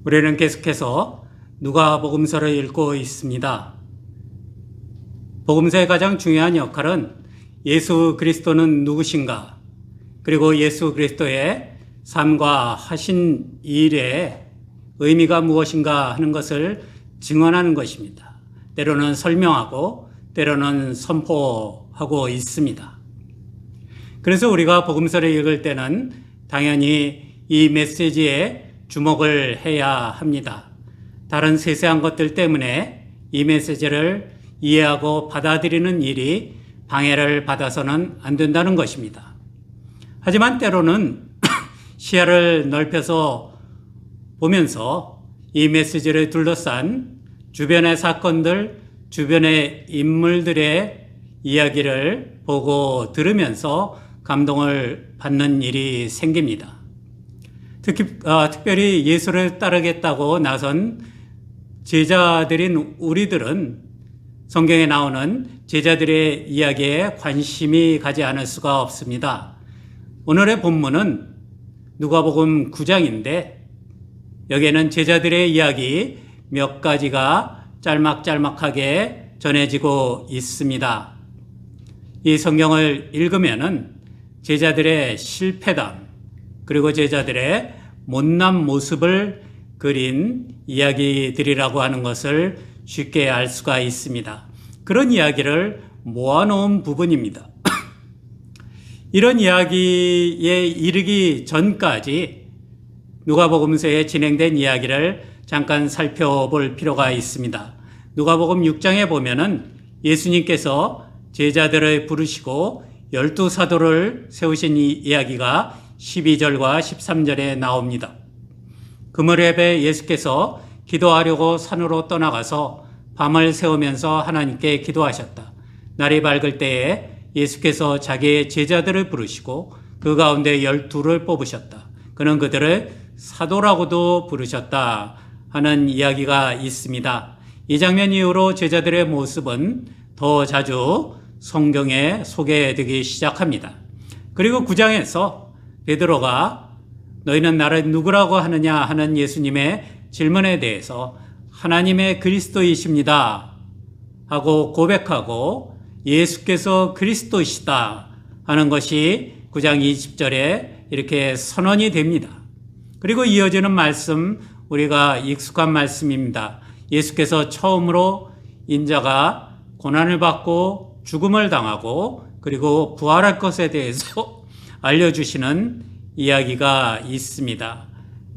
우리는 계속해서 누가복음서를 읽고 있습니다. 복음서의 가장 중요한 역할은 예수 그리스도는 누구신가, 그리고 예수 그리스도의 삶과 하신 일의 의미가 무엇인가 하는 것을 증언하는 것입니다. 때로는 설명하고 때로는 선포하고 있습니다. 그래서 우리가 복음서를 읽을 때는 당연히 이 메시지에 주목을 해야 합니다. 다른 세세한 것들 때문에 이 메시지를 이해하고 받아들이는 일이 방해를 받아서는 안 된다는 것입니다. 하지만 때로는 시야를 넓혀서 보면서 이 메시지를 둘러싼 주변의 사건들, 주변의 인물들의 이야기를 보고 들으면서 감동을 받는 일이 생깁니다. 특별히 예수를 따르겠다고 나선 제자들인 우리들은 성경에 나오는 제자들의 이야기에 관심이 가지 않을 수가 없습니다. 오늘의 본문은 누가복음 9장인데 여기에는 제자들의 이야기 몇 가지가 짤막짤막하게 전해지고 있습니다. 이 성경을 읽으면은 제자들의 실패담, 그리고 제자들의 못난 모습을 그린 이야기들이라고 하는 것을 쉽게 알 수가 있습니다. 그런 이야기를 모아놓은 부분입니다. 이런 이야기에 이르기 전까지 누가복음서에 진행된 이야기를 잠깐 살펴볼 필요가 있습니다. 누가복음 6장에 보면은 예수님께서 제자들을 부르시고 12사도를 세우신 이 이야기가 12절과 13절에 나옵니다. 그무렵에 예수께서 기도하려고 산으로 떠나가서 밤을 새우면서 하나님께 기도하셨다. 날이 밝을 때에 예수께서 자기의 제자들을 부르시고 그 가운데 12를 뽑으셨다. 그는 그들을 사도라고도 부르셨다 하는 이야기가 있습니다. 이 장면 이후로 제자들의 모습은 더 자주 성경에 소개되기 시작합니다. 그리고 9장에서 베드로가 너희는 나를 누구라고 하느냐 하는 예수님의 질문에 대해서 하나님의 그리스도이십니다 하고 고백하고 예수께서 그리스도시다 하는 것이 9장 20절에 이렇게 선언이 됩니다. 그리고 이어지는 말씀, 우리가 익숙한 말씀입니다. 예수께서 처음으로 인자가 고난을 받고 죽음을 당하고 그리고 부활할 것에 대해서 알려주시는 이야기가 있습니다.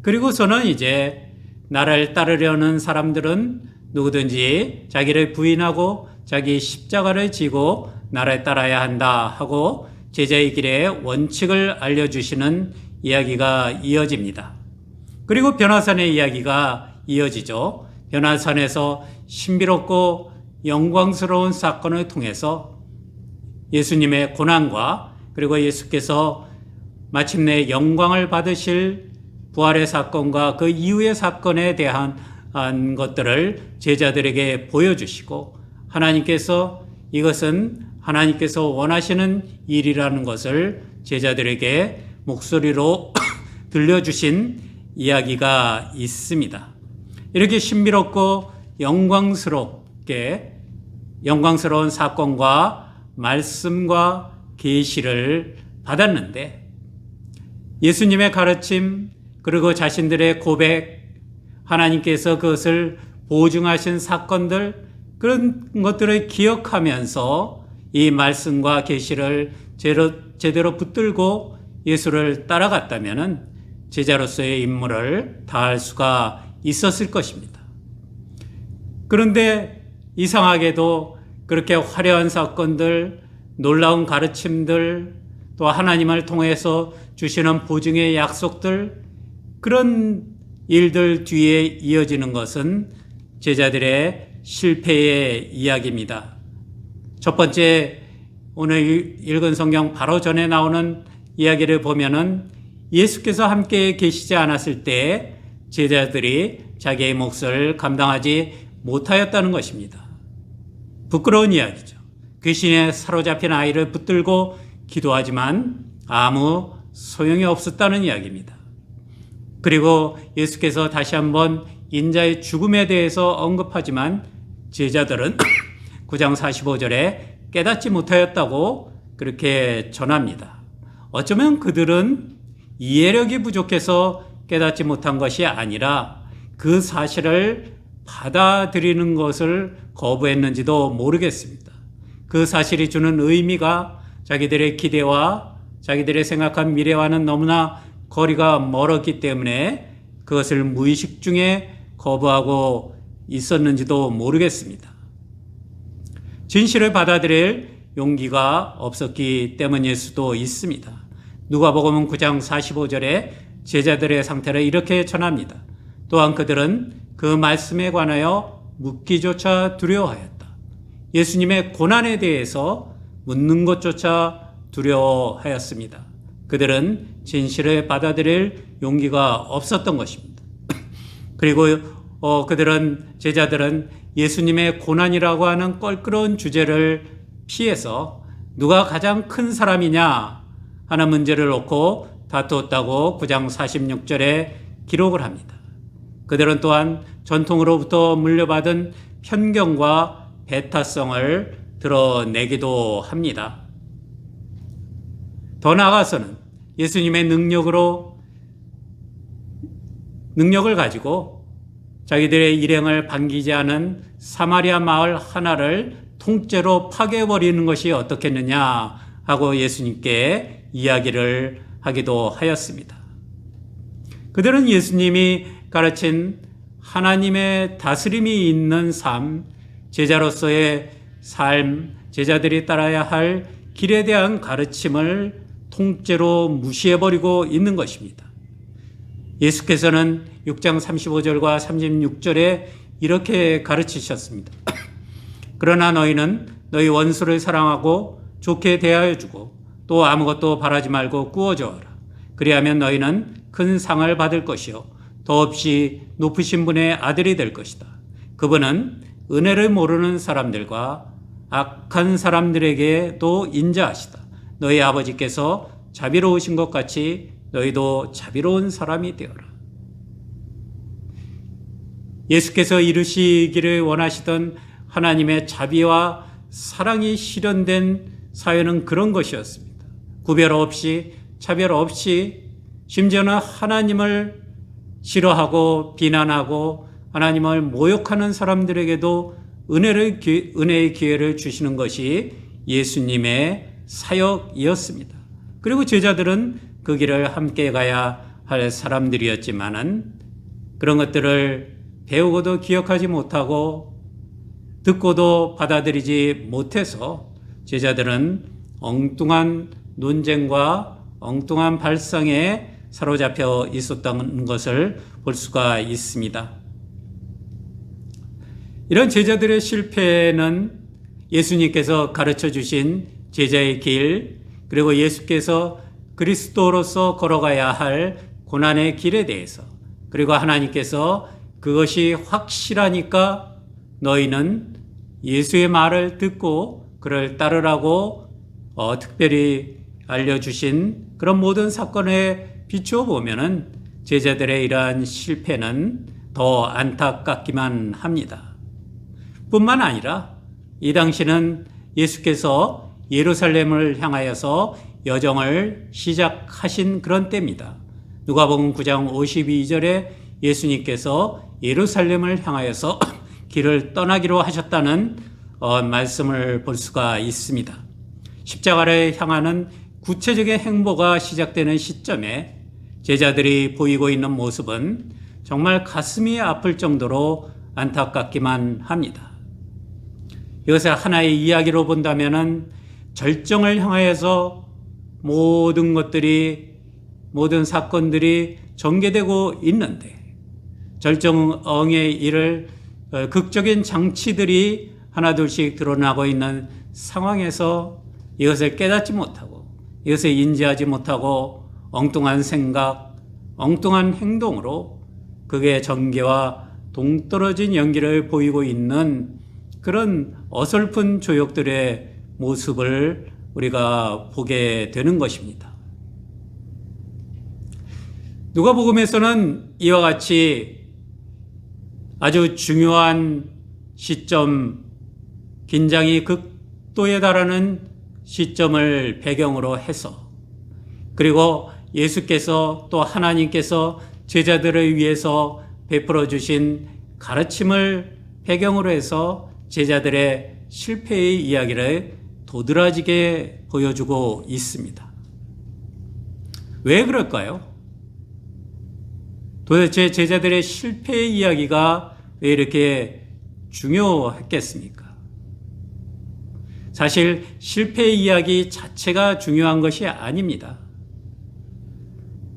그리고서는 이제 나를 따르려는 사람들은 누구든지 자기를 부인하고 자기 십자가를 지고 나를 따라야 한다 하고 제자의 길의 원칙을 알려주시는 이야기가 이어집니다. 그리고 변화산의 이야기가 이어지죠. 변화산에서 신비롭고 영광스러운 사건을 통해서 예수님의 고난과 그리고 예수께서 마침내 영광을 받으실 부활의 사건과 그 이후의 사건에 대한 것들을 제자들에게 보여주시고 하나님께서 이것은 하나님께서 원하시는 일이라는 것을 제자들에게 목소리로 들려주신 이야기가 있습니다. 이렇게 신비롭고 영광스러운 사건과 말씀과 계시를 받았는데 예수님의 가르침 그리고 자신들의 고백, 하나님께서 그것을 보증하신 사건들, 그런 것들을 기억하면서 이 말씀과 계시를 제대로 붙들고 예수를 따라갔다면 제자로서의 임무를 다할 수가 있었을 것입니다. 그런데 이상하게도 그렇게 화려한 사건들, 놀라운 가르침들, 또 하나님을 통해서 주시는 보증의 약속들, 그런 일들 뒤에 이어지는 것은 제자들의 실패의 이야기입니다. 첫 번째, 오늘 읽은 성경 바로 전에 나오는 이야기를 보면은 예수께서 함께 계시지 않았을 때 제자들이 자기의 몫을 감당하지 못하였다는 것입니다. 부끄러운 이야기죠. 귀신에 사로잡힌 아이를 붙들고 기도하지만 아무 소용이 없었다는 이야기입니다. 그리고 예수께서 다시 한번 인자의 죽음에 대해서 언급하지만 제자들은 9장 45절에 깨닫지 못하였다고 그렇게 전합니다. 어쩌면 그들은 이해력이 부족해서 깨닫지 못한 것이 아니라 그 사실을 받아들이는 것을 거부했는지도 모르겠습니다. 그 사실이 주는 의미가 자기들의 기대와 자기들의 생각한 미래와는 너무나 거리가 멀었기 때문에 그것을 무의식 중에 거부하고 있었는지도 모르겠습니다. 진실을 받아들일 용기가 없었기 때문일 수도 있습니다. 누가복음 9장 45절에 제자들의 상태를 이렇게 전합니다. 또한 그들은 그 말씀에 관하여 묻기조차 두려워하였다. 예수님의 고난에 대해서 묻는 것조차 두려워하였습니다. 그들은 진실을 받아들일 용기가 없었던 것입니다. 그리고 제자들은 예수님의 고난이라고 하는 껄끄러운 주제를 피해서 누가 가장 큰 사람이냐 하는 문제를 놓고 다투었다고 9장 46절에 기록을 합니다. 그들은 또한 전통으로부터 물려받은 편견과 배타성을 드러내기도 합니다. 더 나아가서는 예수님의 능력을 가지고 자기들의 일행을 반기지 않은 사마리아 마을 하나를 통째로 파괴해버리는 것이 어떻겠느냐 하고 예수님께 이야기를 하기도 하였습니다. 그들은 예수님이 가르친 하나님의 다스림이 있는 삶, 제자로서의 삶, 제자들이 따라야 할 길에 대한 가르침을 통째로 무시해버리고 있는 것입니다. 예수께서는 6장 35절과 36절에 이렇게 가르치셨습니다. 그러나 너희는 너희 원수를 사랑하고 좋게 대하여 주고 또 아무것도 바라지 말고 꾸어줘라. 그리하면 너희는 큰 상을 받을 것이요 더없이 높으신 분의 아들이 될 것이다. 그분은 은혜를 모르는 사람들과 악한 사람들에게도 인자하시다. 너희 아버지께서 자비로우신 것 같이 너희도 자비로운 사람이 되어라. 예수께서 이루시기를 원하시던 하나님의 자비와 사랑이 실현된 사회는 그런 것이었습니다. 구별 없이 차별 없이 심지어는 하나님을 싫어하고 비난하고 하나님을 모욕하는 사람들에게도 은혜의 기회를 주시는 것이 예수님의 사역이었습니다. 그리고 제자들은 그 길을 함께 가야 할 사람들이었지만은 그런 것들을 배우고도 기억하지 못하고 듣고도 받아들이지 못해서 제자들은 엉뚱한 논쟁과 엉뚱한 발상에 사로잡혀 있었던 것을 볼 수가 있습니다. 이런 제자들의 실패는 예수님께서 가르쳐 주신 제자의 길, 그리고 예수께서 그리스도로서 걸어가야 할 고난의 길에 대해서, 그리고 하나님께서 그것이 확실하니까 너희는 예수의 말을 듣고 그를 따르라고 특별히 알려주신 그런 모든 사건에 비추어 보면은 제자들의 이러한 실패는 더 안타깝기만 합니다. 뿐만 아니라 이 당시는 예수께서 예루살렘을 향하여서 여정을 시작하신 그런 때입니다. 누가복음 9장 52절에 예수님께서 예루살렘을 향하여서 길을 떠나기로 하셨다는 말씀을 볼 수가 있습니다. 십자가를 향하는 구체적인 행보가 시작되는 시점에 제자들이 보이고 있는 모습은 정말 가슴이 아플 정도로 안타깝기만 합니다. 이것을 하나의 이야기로 본다면은 절정을 향하여서 모든 사건들이 전개되고 있는데 절정에 이를 극적인 장치들이 하나둘씩 드러나고 있는 상황에서 이것을 깨닫지 못하고 이것을 인지하지 못하고 엉뚱한 생각, 엉뚱한 행동으로 그게 전개와 동떨어진 연기를 보이고 있는 그런 어설픈 조역들의 모습을 우리가 보게 되는 것입니다. 누가복음에서는 이와 같이 아주 중요한 시점, 긴장이 극도에 달하는 시점을 배경으로 해서, 그리고 예수께서 또 하나님께서 제자들을 위해서 베풀어 주신 가르침을 배경으로 해서 제자들의 실패의 이야기를 도드라지게 보여주고 있습니다. 왜 그럴까요? 도대체 제자들의 실패의 이야기가 왜 이렇게 중요했겠습니까? 사실 실패의 이야기 자체가 중요한 것이 아닙니다.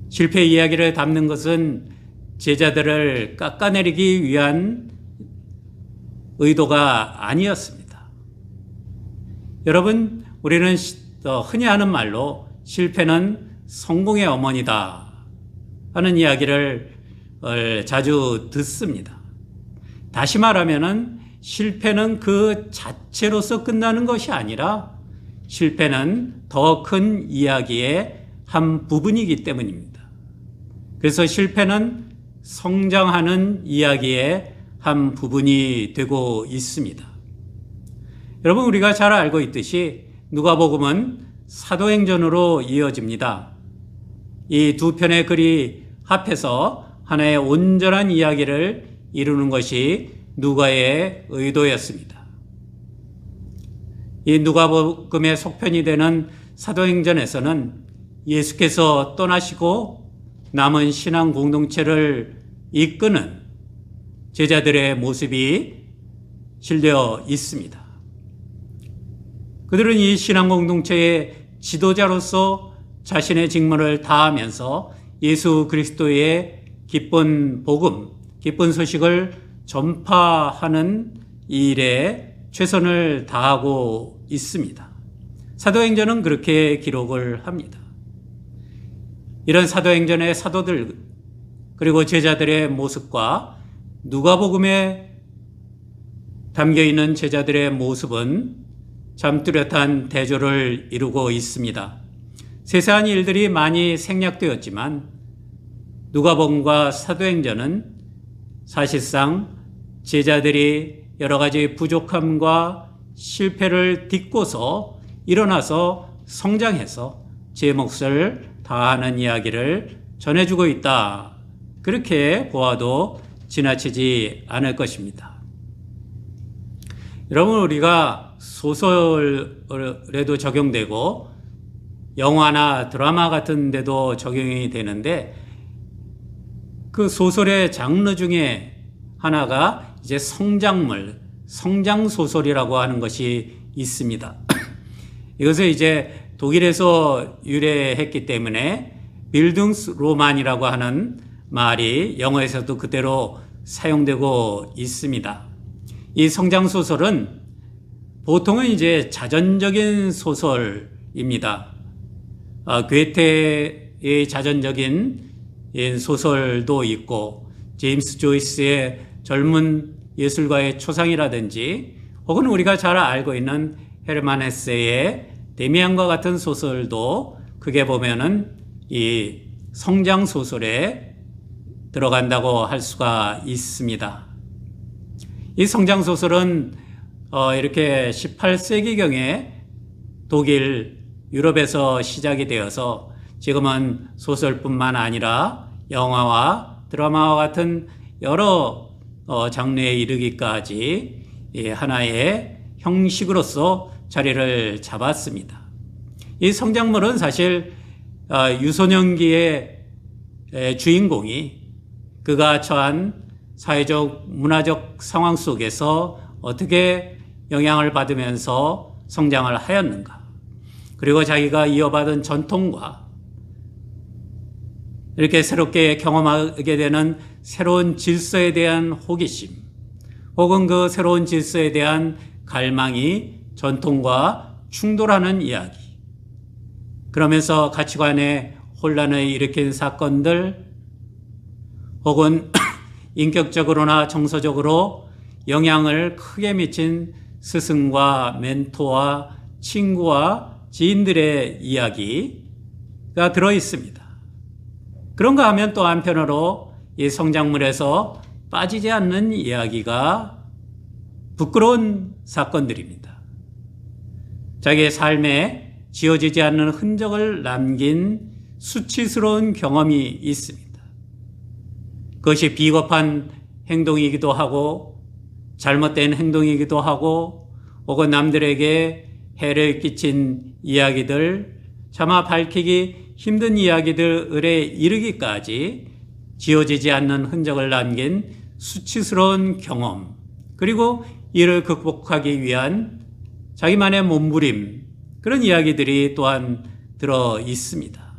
실패의 이야기를 담는 것은 제자들을 깎아내리기 위한 의도가 아니었습니다. 여러분, 우리는 흔히 하는 말로 실패는 성공의 어머니다 하는 이야기를 자주 듣습니다. 다시 말하면은 실패는 그 자체로서 끝나는 것이 아니라 실패는 더 큰 이야기의 한 부분이기 때문입니다. 그래서 실패는 성장하는 이야기의 한 부분이 되고 있습니다. 여러분, 우리가 잘 알고 있듯이 누가복음은 사도행전으로 이어집니다. 이 두 편의 글이 합해서 하나의 온전한 이야기를 이루는 것이 누가의 의도였습니다. 이 누가복음의 속편이 되는 사도행전에서는 예수께서 떠나시고 남은 신앙 공동체를 이끄는 제자들의 모습이 실려 있습니다. 그들은 이 신앙 공동체의 지도자로서 자신의 직무를 다하면서 예수 그리스도의 기쁜 복음, 기쁜 소식을 전파하는 이 일에 최선을 다하고 있습니다. 사도행전은 그렇게 기록을 합니다. 이런 사도행전의 사도들 그리고 제자들의 모습과 누가복음에 담겨있는 제자들의 모습은 참 뚜렷한 대조를 이루고 있습니다. 세세한 일들이 많이 생략되었지만 누가복음과 사도행전은 사실상 제자들이 여러 가지 부족함과 실패를 딛고서 일어나서 성장해서 제 몫을 다하는 이야기를 전해주고 있다. 그렇게 보아도 지나치지 않을 것입니다. 여러분, 우리가 소설에도 적용되고 영화나 드라마 같은 데도 적용이 되는데 그 소설의 장르 중에 하나가 이제 성장물, 성장소설이라고 하는 것이 있습니다. 이것을 이제 독일에서 유래했기 때문에 빌딩스로만이라고 하는 말이 영어에서도 그대로 사용되고 있습니다. 이 성장소설은 보통은 이제 자전적인 소설입니다. 괴테의 자전적인 소설도 있고 제임스 조이스의 젊은 예술가의 초상이라든지 혹은 우리가 잘 알고 있는 헤르만 헤세의 데미안과 같은 소설도 크게 보면은 이 성장 소설에 들어간다고 할 수가 있습니다. 이 성장 소설은 이렇게 18세기경에 독일, 유럽에서 시작이 되어서 지금은 소설뿐만 아니라 영화와 드라마와 같은 여러 장르에 이르기까지 하나의 형식으로서 자리를 잡았습니다. 이 성장물은 사실 유소년기의 주인공이 그가 처한 사회적, 문화적 상황 속에서 어떻게 영향을 받으면서 성장을 하였는가, 그리고 자기가 이어받은 전통과 이렇게 새롭게 경험하게 되는 새로운 질서에 대한 호기심, 혹은 그 새로운 질서에 대한 갈망이 전통과 충돌하는 이야기, 그러면서 가치관의 혼란을 일으킨 사건들, 혹은 인격적으로나 정서적으로 영향을 크게 미친 스승과 멘토와 친구와 지인들의 이야기가 들어 있습니다. 그런가 하면 또 한편으로 이 성장물에서 빠지지 않는 이야기가 부끄러운 사건들입니다. 자기의 삶에 지워지지 않는 흔적을 남긴 수치스러운 경험이 있습니다. 그것이 비겁한 행동이기도 하고 잘못된 행동이기도 하고 혹은 남들에게 해를 끼친 이야기들, 차마 밝히기 힘든 이야기들에 이르기까지 지워지지 않는 흔적을 남긴 수치스러운 경험, 그리고 이를 극복하기 위한 자기만의 몸부림, 그런 이야기들이 또한 들어 있습니다.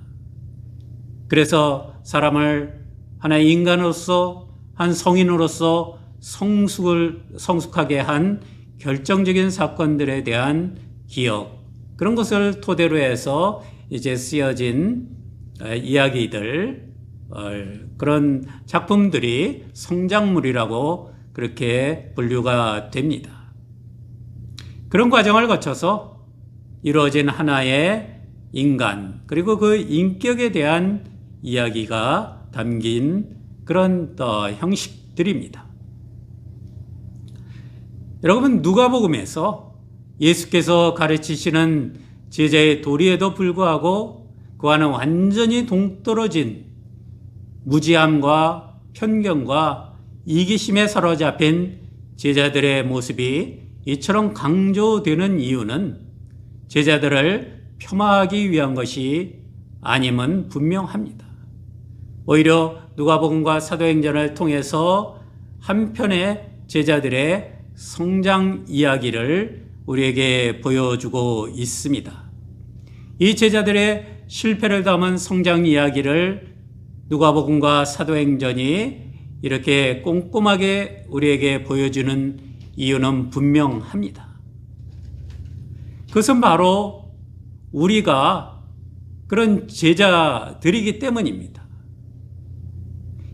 그래서 사람을 하나의 인간으로서, 한 성인으로서 성숙하게 한 결정적인 사건들에 대한 기억, 그런 것을 토대로 해서 이제 쓰여진 이야기들, 그런 작품들이 성장물이라고 그렇게 분류가 됩니다. 그런 과정을 거쳐서 이루어진 하나의 인간, 그리고 그 인격에 대한 이야기가 담긴 그런 형식들입니다. 여러분, 누가복음에서 예수께서 가르치시는 제자의 도리에도 불구하고 그와는 완전히 동떨어진 무지함과 편견과 이기심에 사로잡힌 제자들의 모습이 이처럼 강조되는 이유는 제자들을 폄하하기 위한 것이 아님은 분명합니다. 오히려 누가복음과 사도행전을 통해서 한편의 제자들의 성장 이야기를 우리에게 보여주고 있습니다. 이 제자들의 실패를 담은 성장 이야기를 누가복음과 사도행전이 이렇게 꼼꼼하게 우리에게 보여주는 이유는 분명합니다. 그것은 바로 우리가 그런 제자들이기 때문입니다.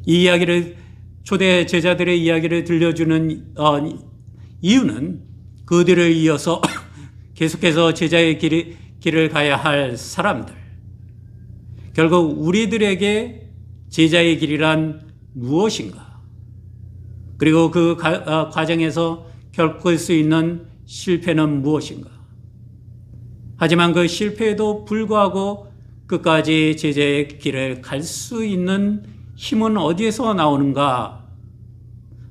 이 이야기를, 초대 제자들의 이야기를 들려주는 이유는 그들을 이어서 계속해서 제자의 길을 가야 할 사람들, 결국 우리들에게 제자의 길이란 무엇인가, 그리고 그 과정에서 겪을 수 있는 실패는 무엇인가. 하지만 그 실패에도 불구하고 끝까지 제자의 길을 갈 수 있는 힘은 어디에서 나오는가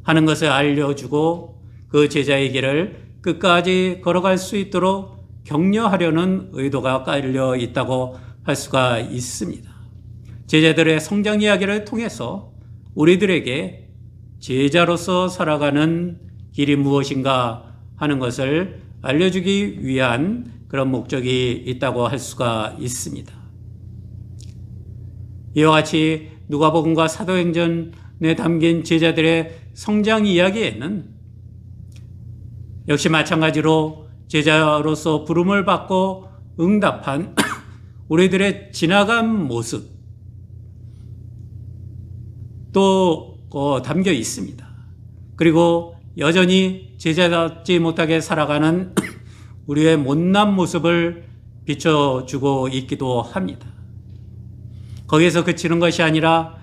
하는 것을 알려주고 그 제자의 길을 끝까지 걸어갈 수 있도록 격려하려는 의도가 깔려 있다고 할 수가 있습니다. 제자들의 성장 이야기를 통해서 우리들에게 제자로서 살아가는 길이 무엇인가 하는 것을 알려주기 위한 그런 목적이 있다고 할 수가 있습니다. 이와 같이 누가복음과 사도행전에 담긴 제자들의 성장 이야기에는 역시 마찬가지로 제자로서 부름을 받고 응답한 우리들의 지나간 모습 또 담겨 있습니다. 그리고 여전히 제자답지 못하게 살아가는 우리의 못난 모습을 비춰주고 있기도 합니다. 거기에서 그치는 것이 아니라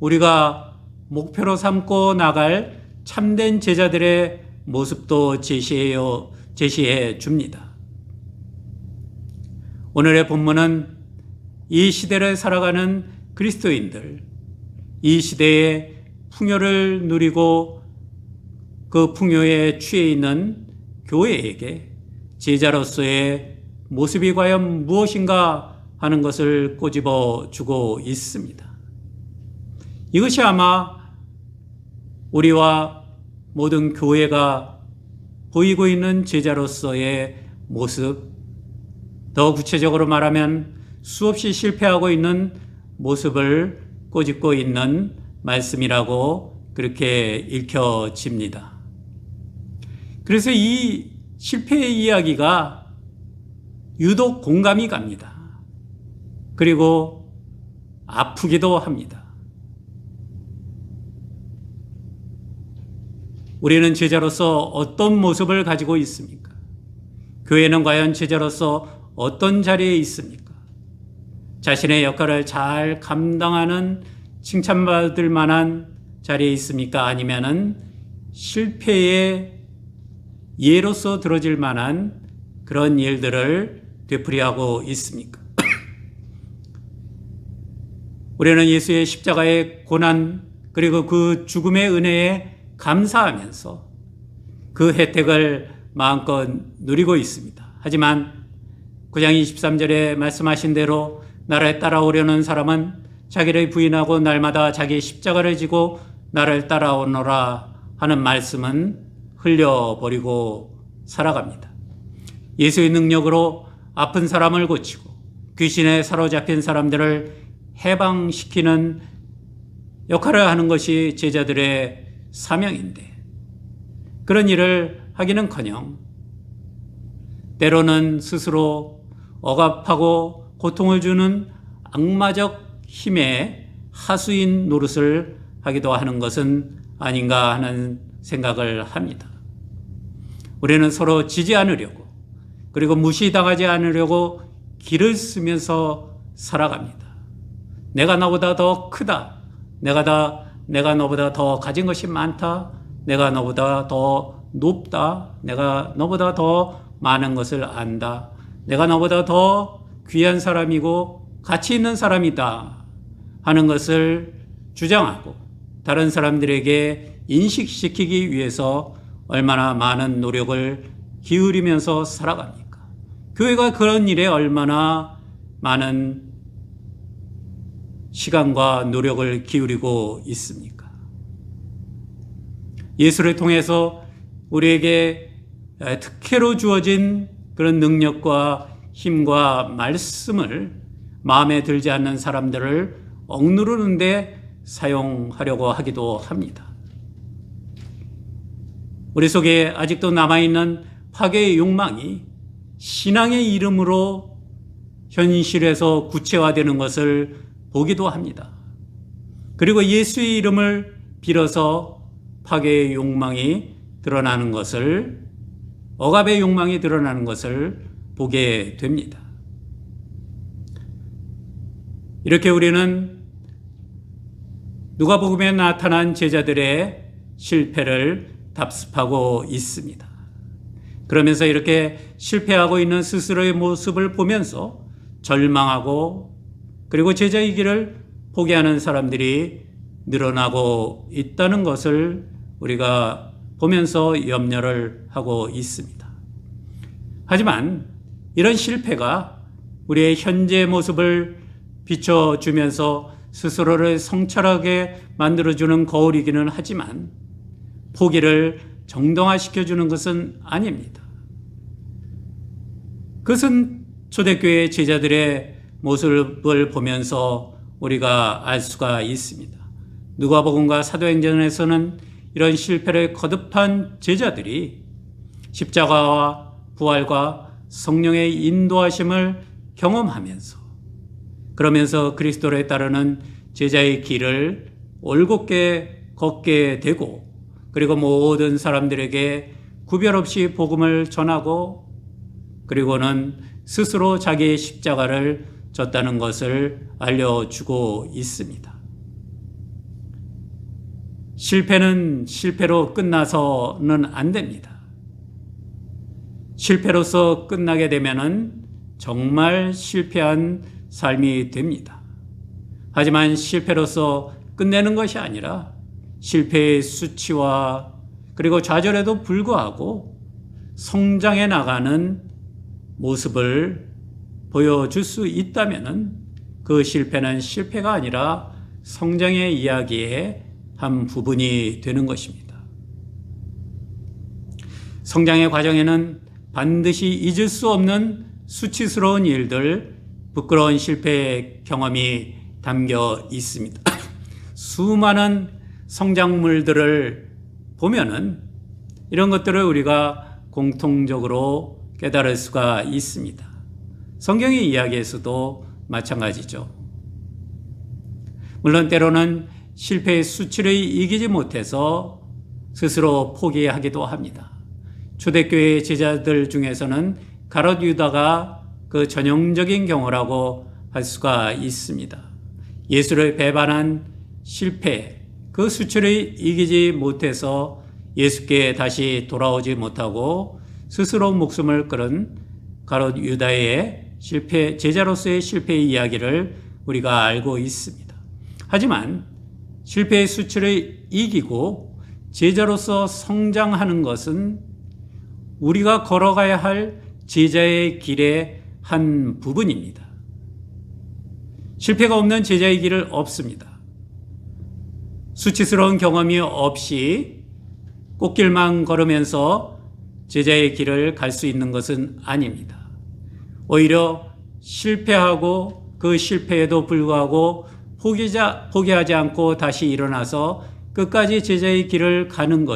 우리가 목표로 삼고 나갈 참된 제자들의 모습도 제시해 줍니다. 오늘의 본문은 이 시대를 살아가는 그리스도인들, 이 시대의 풍요를 누리고 그 풍요에 취해 있는 교회에게 제자로서의 모습이 과연 무엇인가 하는 것을 꼬집어 주고 있습니다. 이것이 아마 우리와 모든 교회가 보이고 있는 제자로서의 모습, 더 구체적으로 말하면 수없이 실패하고 있는 모습을 꼬집고 있는 말씀이라고 그렇게 읽혀집니다. 그래서 이 실패의 이야기가 유독 공감이 갑니다. 그리고 아프기도 합니다. 우리는 제자로서 어떤 모습을 가지고 있습니까? 교회는 과연 제자로서 어떤 자리에 있습니까? 자신의 역할을 잘 감당하는 칭찬받을 만한 자리에 있습니까? 아니면은 실패의 예로서 들어질 만한 그런 일들을 되풀이하고 있습니까? 우리는 예수의 십자가의 고난 그리고 그 죽음의 은혜에 감사하면서 그 혜택을 마음껏 누리고 있습니다. 하지만 9장 23절에 말씀하신 대로 나를 따라오려는 사람은 자기를 부인하고 날마다 자기 십자가를 지고 나를 따라오너라 하는 말씀은 흘려버리고 살아갑니다. 예수의 능력으로 아픈 사람을 고치고 귀신에 사로잡힌 사람들을 해방시키는 역할을 하는 것이 제자들의 사명인데 그런 일을 하기는커녕 때로는 스스로 억압하고 고통을 주는 악마적 힘의 하수인 노릇을 하기도 하는 것은 아닌가 하는 생각을 합니다. 우리는 서로 지지 않으려고 그리고 무시당하지 않으려고 길을 쓰면서 살아갑니다. 내가 너보다 더 크다. 내가 너보다 더 가진 것이 많다. 내가 너보다 더 높다. 내가 너보다 더 많은 것을 안다. 내가 너보다 더 귀한 사람이고 가치 있는 사람이다 하는 것을 주장하고 다른 사람들에게 인식시키기 위해서 얼마나 많은 노력을 기울이면서 살아갑니까? 교회가 그런 일에 얼마나 많은 시간과 노력을 기울이고 있습니까? 예수를 통해서 우리에게 특혜로 주어진 그런 능력과 힘과 말씀을 마음에 들지 않는 사람들을 억누르는 데 사용하려고 하기도 합니다. 우리 속에 아직도 남아있는 파괴의 욕망이 신앙의 이름으로 현실에서 구체화되는 것을 보기도 합니다. 그리고 예수의 이름을 빌어서 파괴의 욕망이 드러나는 것을, 억압의 욕망이 드러나는 것을 보게 됩니다. 이렇게 우리는 누가복음에 나타난 제자들의 실패를 답습하고 있습니다. 그러면서 이렇게 실패하고 있는 스스로의 모습을 보면서 절망하고 그리고 제자의 길을 포기하는 사람들이 늘어나고 있다는 것을 우리가 보면서 염려를 하고 있습니다. 하지만 이런 실패가 우리의 현재 모습을 비춰주면서 스스로를 성찰하게 만들어주는 거울이기는 하지만 포기를 정당화시켜주는 것은 아닙니다. 그것은 초대교회 제자들의 모습을 보면서 우리가 알 수가 있습니다. 누가복음과 사도행전에서는 이런 실패를 거듭한 제자들이 십자가와 부활과 성령의 인도하심을 경험하면서 그러면서 그리스도를 따르는 제자의 길을 올곧게 걷게 되고 그리고 모든 사람들에게 구별 없이 복음을 전하고 그리고는 스스로 자기의 십자가를 졌다는 것을 알려주고 있습니다. 실패는 실패로 끝나서는 안 됩니다. 실패로서 끝나게 되면은 정말 실패한 삶이 됩니다. 하지만 실패로서 끝내는 것이 아니라 실패의 수치와 그리고 좌절에도 불구하고 성장해 나가는 모습을 보여줄 수 있다면은 그 실패는 실패가 아니라 성장의 이야기의 한 부분이 되는 것입니다. 성장의 과정에는 반드시 잊을 수 없는 수치스러운 일들, 부끄러운 실패의 경험이 담겨 있습니다. 수많은 성장물들을 보면은 이런 것들을 우리가 공통적으로 깨달을 수가 있습니다. 성경의 이야기에서도 마찬가지죠. 물론 때로는 실패의 수치를 이기지 못해서 스스로 포기하기도 합니다. 초대교회 제자들 중에서는 가롯 유다가 그 전형적인 경우라고 할 수가 있습니다. 예수를 배반한 실패, 그 수치를 이기지 못해서 예수께 다시 돌아오지 못하고 스스로 목숨을 끊은 가롯 유다의 실패, 제자로서의 실패의 이야기를 우리가 알고 있습니다. 하지만 실패의 수치를 이기고 제자로서 성장하는 것은 우리가 걸어가야 할 제자의 길의 한 부분입니다. 실패가 없는 제자의 길은 없습니다. 수치스러운 경험이 없이 꽃길만 걸으면서 제자의 길을 갈 수 있는 것은 아닙니다. 오히려 실패하고 그 실패에도 불구하고 포기하지 않고 다시 일어나서 끝까지 제자의 길을 가는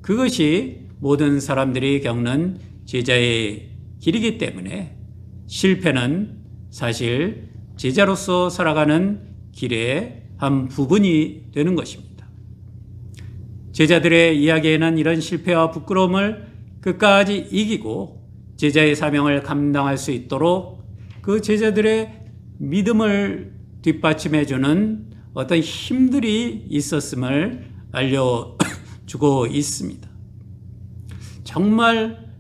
그것이 모든 사람들이 겪는 제자의 길이기 때문에 실패는 사실 제자로서 살아가는 길의 한 부분이 되는 것입니다. 제자들의 이야기에는 이런 실패와 부끄러움을 끝까지 이기고 제자의 사명을 감당할 수 있도록 그 제자들의 믿음을 뒷받침해주는 어떤 힘들이 있었음을 알려주고 있습니다. 정말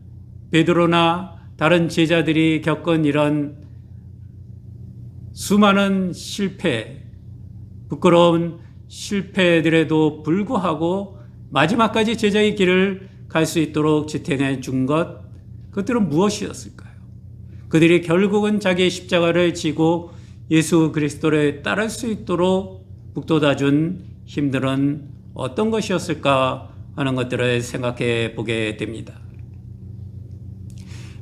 베드로나 다른 제자들이 겪은 이런 수많은 실패, 부끄러운 실패들에도 불구하고 마지막까지 제자의 길을 갈 수 있도록 지탱해 준 그것들은 무엇이었을까요? 그들이 결국은 자기의 십자가를 지고 예수 그리스도를 따를 수 있도록 북돋아 준 힘들은 어떤 것이었을까 하는 것들을 생각해 보게 됩니다.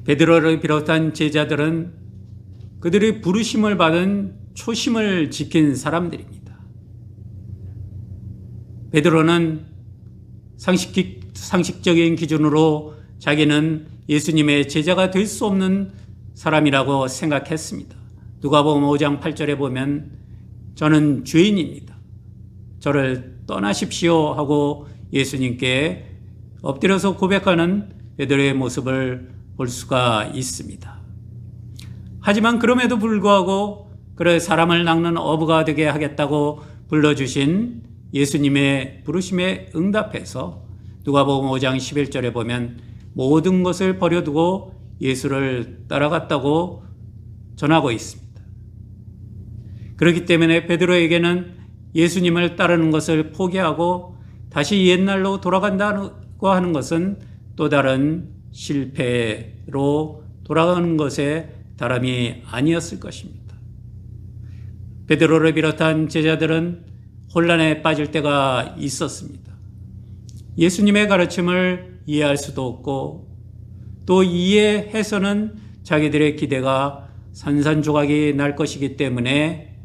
베드로를 비롯한 제자들은 그들의 부르심을 받은 초심을 지킨 사람들입니다. 베드로는 상식적인 기준으로 자기는 예수님의 제자가 될 수 없는 사람이라고 생각했습니다. 누가복음 5장 8절에 보면 저는 죄인입니다. 저를 떠나십시오 하고 예수님께 엎드려서 고백하는 베드로의 모습을 볼 수가 있습니다. 하지만 그럼에도 불구하고 그래 사람을 낚는 어부가 되게 하겠다고 불러주신 예수님의 부르심에 응답해서 누가복음 5장 11절에 보면 모든 것을 버려두고 예수를 따라갔다고 전하고 있습니다. 그렇기 때문에 베드로에게는 예수님을 따르는 것을 포기하고 다시 옛날로 돌아간다고 하는 것은 또 다른 실패로 돌아가는 것에 다름이 아니었을 것입니다. 베드로를 비롯한 제자들은 혼란에 빠질 때가 있었습니다. 예수님의 가르침을 이해할 수도 없고 또 이해해서는 자기들의 기대가 산산조각이 날 것이기 때문에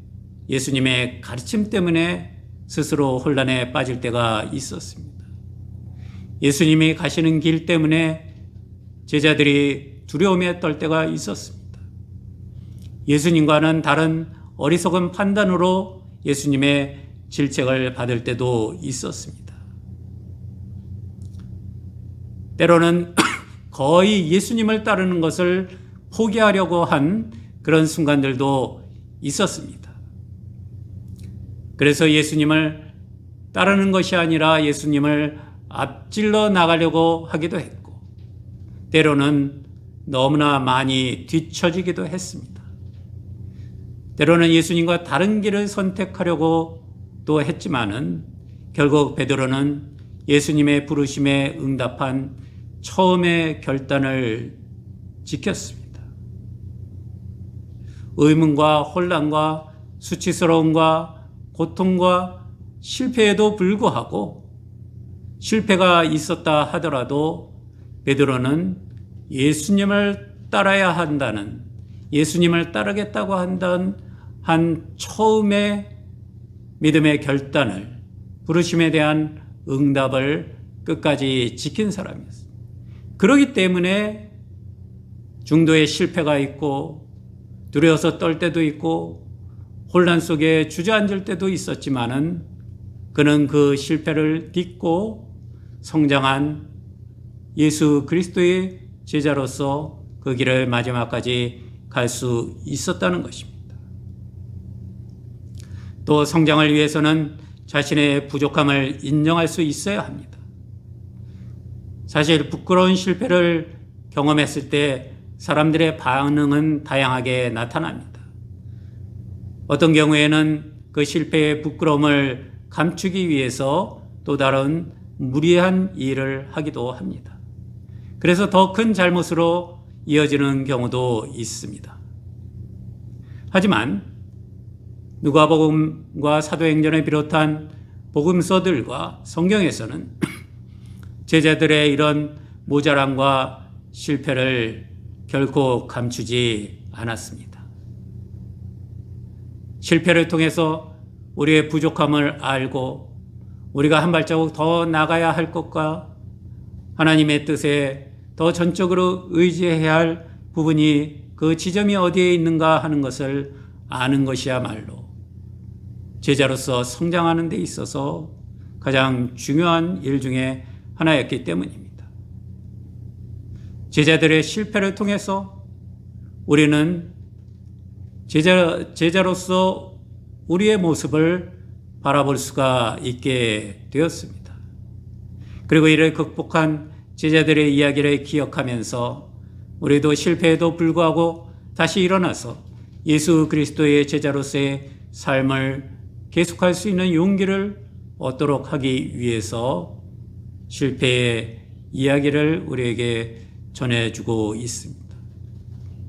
예수님의 가르침 때문에 스스로 혼란에 빠질 때가 있었습니다. 예수님이 가시는 길 때문에 제자들이 두려움에 떨 때가 있었습니다. 예수님과는 다른 어리석은 판단으로 예수님의 질책을 받을 때도 있었습니다. 때로는 거의 예수님을 따르는 것을 포기하려고 한 그런 순간들도 있었습니다. 그래서 예수님을 따르는 것이 아니라 예수님을 앞질러 나가려고 하기도 했고, 때로는 너무나 많이 뒤처지기도 했습니다. 때로는 예수님과 다른 길을 선택하려고 또 했지만은 결국 베드로는 예수님의 부르심에 응답한 처음의 결단을 지켰습니다. 의문과 혼란과 수치스러움과 고통과 실패에도 불구하고 실패가 있었다 하더라도 베드로는 예수님을 따라야 한다는, 예수님을 따르겠다고 한다는 한 처음의 믿음의 결단을, 부르심에 대한 응답을 끝까지 지킨 사람이었습니다. 그렇기 때문에 중도에 실패가 있고 두려워서 떨 때도 있고 혼란 속에 주저앉을 때도 있었지만은 그는 그 실패를 딛고 성장한 예수 그리스도의 제자로서 그 길을 마지막까지 갈 수 있었다는 것입니다. 또 성장을 위해서는 자신의 부족함을 인정할 수 있어야 합니다. 사실 부끄러운 실패를 경험했을 때 사람들의 반응은 다양하게 나타납니다. 어떤 경우에는 그 실패의 부끄러움을 감추기 위해서 또 다른 무리한 일을 하기도 합니다. 그래서 더 큰 잘못으로 이어지는 경우도 있습니다. 하지만 누가복음과 사도행전을 비롯한 복음서들과 성경에서는 제자들의 이런 모자람과 실패를 결코 감추지 않았습니다. 실패를 통해서 우리의 부족함을 알고 우리가 한 발자국 더 나가야 할 것과 하나님의 뜻에 더 전적으로 의지해야 할 부분이 그 지점이 어디에 있는가 하는 것을 아는 것이야말로 제자로서 성장하는 데 있어서 가장 중요한 일 중에 하나였기 때문입니다. 제자들의 실패를 통해서 우리는 제자로서 우리의 모습을 바라볼 수가 있게 되었습니다. 그리고 이를 극복한 제자들의 이야기를 기억하면서 우리도 실패에도 불구하고 다시 일어나서 예수 그리스도의 제자로서의 삶을 계속할 수 있는 용기를 얻도록 하기 위해서 실패의 이야기를 우리에게 전해주고 있습니다.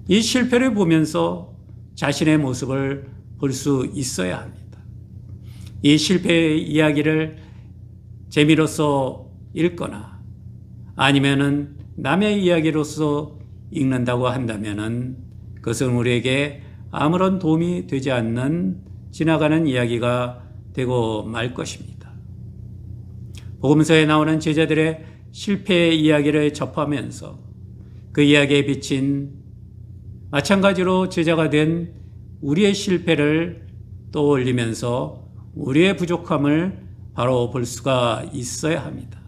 이 실패를 보면서 자신의 모습을 볼 수 있어야 합니다. 이 실패의 이야기를 재미로서 읽거나 아니면은 남의 이야기로서 읽는다고 한다면은 그것은 우리에게 아무런 도움이 되지 않는 지나가는 이야기가 되고 말 것입니다. 복음서에 나오는 제자들의 실패의 이야기를 접하면서 그 이야기에 비친 마찬가지로 제자가 된 우리의 실패를 떠올리면서 우리의 부족함을 바로 볼 수가 있어야 합니다.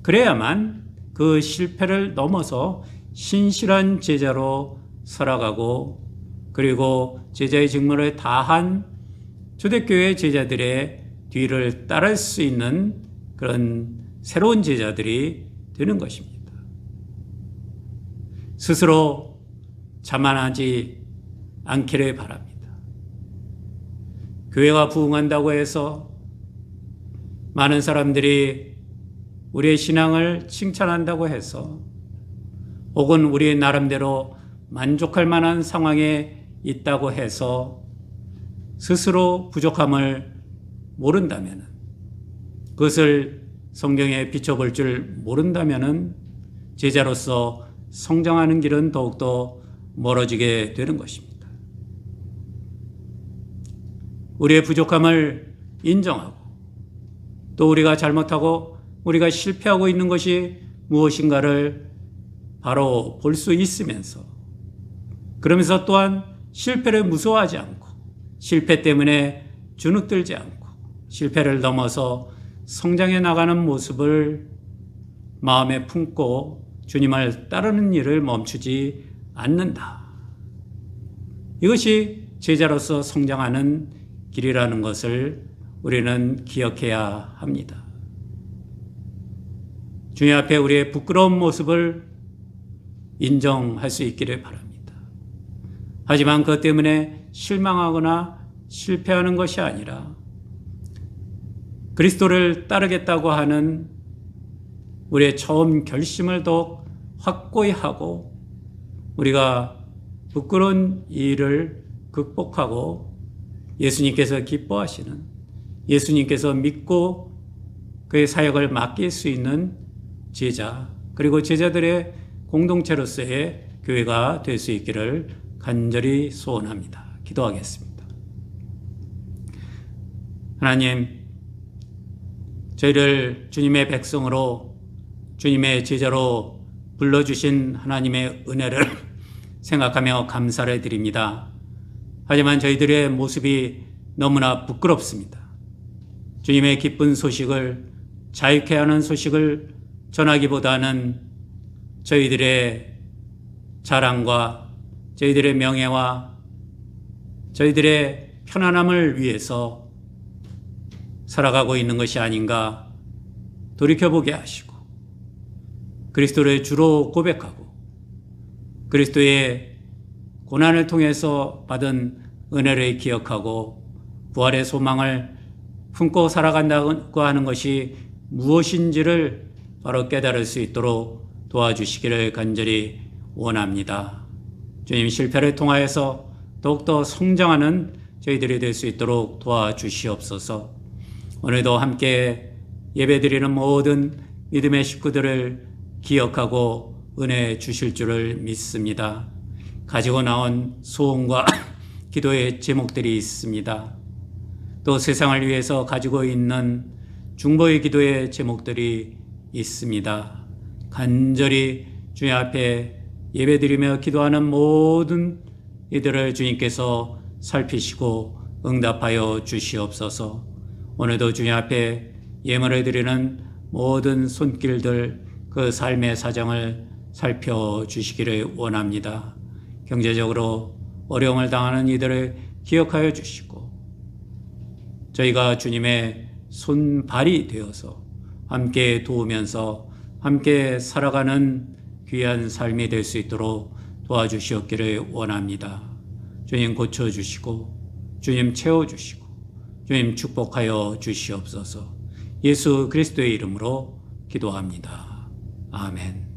그래야만 그 실패를 넘어서 신실한 제자로 살아가고 그리고 제자의 직무를 다한 초대교회 제자들의 뒤를 따를 수 있는 그런 새로운 제자들이 되는 것입니다. 스스로 자만하지 않기를 바랍니다. 교회가 부흥한다고 해서 많은 사람들이 우리의 신앙을 칭찬한다고 해서 혹은 우리의 나름대로 만족할 만한 상황에 있다고 해서 스스로 부족함을 모른다면 그것을 성경에 비춰볼 줄 모른다면 제자로서 성장하는 길은 더욱더 멀어지게 되는 것입니다. 우리의 부족함을 인정하고 또 우리가 잘못하고 우리가 실패하고 있는 것이 무엇인가를 바로 볼 수 있으면서 그러면서 또한 실패를 무서워하지 않고 실패 때문에 주눅들지 않고 실패를 넘어서 성장해 나가는 모습을 마음에 품고 주님을 따르는 일을 멈추지 않는다. 이것이 제자로서 성장하는 길이라는 것을 우리는 기억해야 합니다. 주님 앞에 우리의 부끄러운 모습을 인정할 수 있기를 바랍니다. 하지만 그것 때문에 실망하거나 실패하는 것이 아니라 그리스도를 따르겠다고 하는 우리의 처음 결심을 더욱 확고히 하고 우리가 부끄러운 일을 극복하고 예수님께서 기뻐하시는 예수님께서 믿고 그의 사역을 맡길 수 있는 제자 그리고 제자들의 공동체로서의 교회가 될 수 있기를 간절히 소원합니다. 기도하겠습니다. 하나님, 저희를 주님의 백성으로 주님의 제자로 불러주신 하나님의 은혜를 생각하며 감사를 드립니다. 하지만 저희들의 모습이 너무나 부끄럽습니다. 주님의 기쁜 소식을 자유케 하는 소식을 전하기보다는 저희들의 자랑과 저희들의 명예와 저희들의 편안함을 위해서 살아가고 있는 것이 아닌가 돌이켜보게 하시고 그리스도를 주로 고백하고 그리스도의 고난을 통해서 받은 은혜를 기억하고 부활의 소망을 품고 살아간다고 하는 것이 무엇인지를 바로 깨달을 수 있도록 도와주시기를 간절히 원합니다. 주님, 실패를 통하여서 더욱더 성장하는 저희들이 될 수 있도록 도와주시옵소서. 오늘도 함께 예배드리는 모든 믿음의 식구들을 기억하고 은혜 주실 줄을 믿습니다. 가지고 나온 소원과 기도의 제목들이 있습니다. 또 세상을 위해서 가지고 있는 중보의 기도의 제목들이 있습니다. 간절히 주님 앞에 예배드리며 기도하는 모든 이들을 주님께서 살피시고 응답하여 주시옵소서. 오늘도 주님 앞에 예물을 드리는 모든 손길들 그 삶의 사정을 살펴주시기를 원합니다. 경제적으로 어려움을 당하는 이들을 기억하여 주시고 저희가 주님의 손발이 되어서 함께 도우면서 함께 살아가는 귀한 삶이 될 수 있도록 도와주시옵기를 원합니다. 주님 고쳐주시고 주님 채워주시고 주님 축복하여 주시옵소서. 예수 그리스도의 이름으로 기도합니다. 아멘.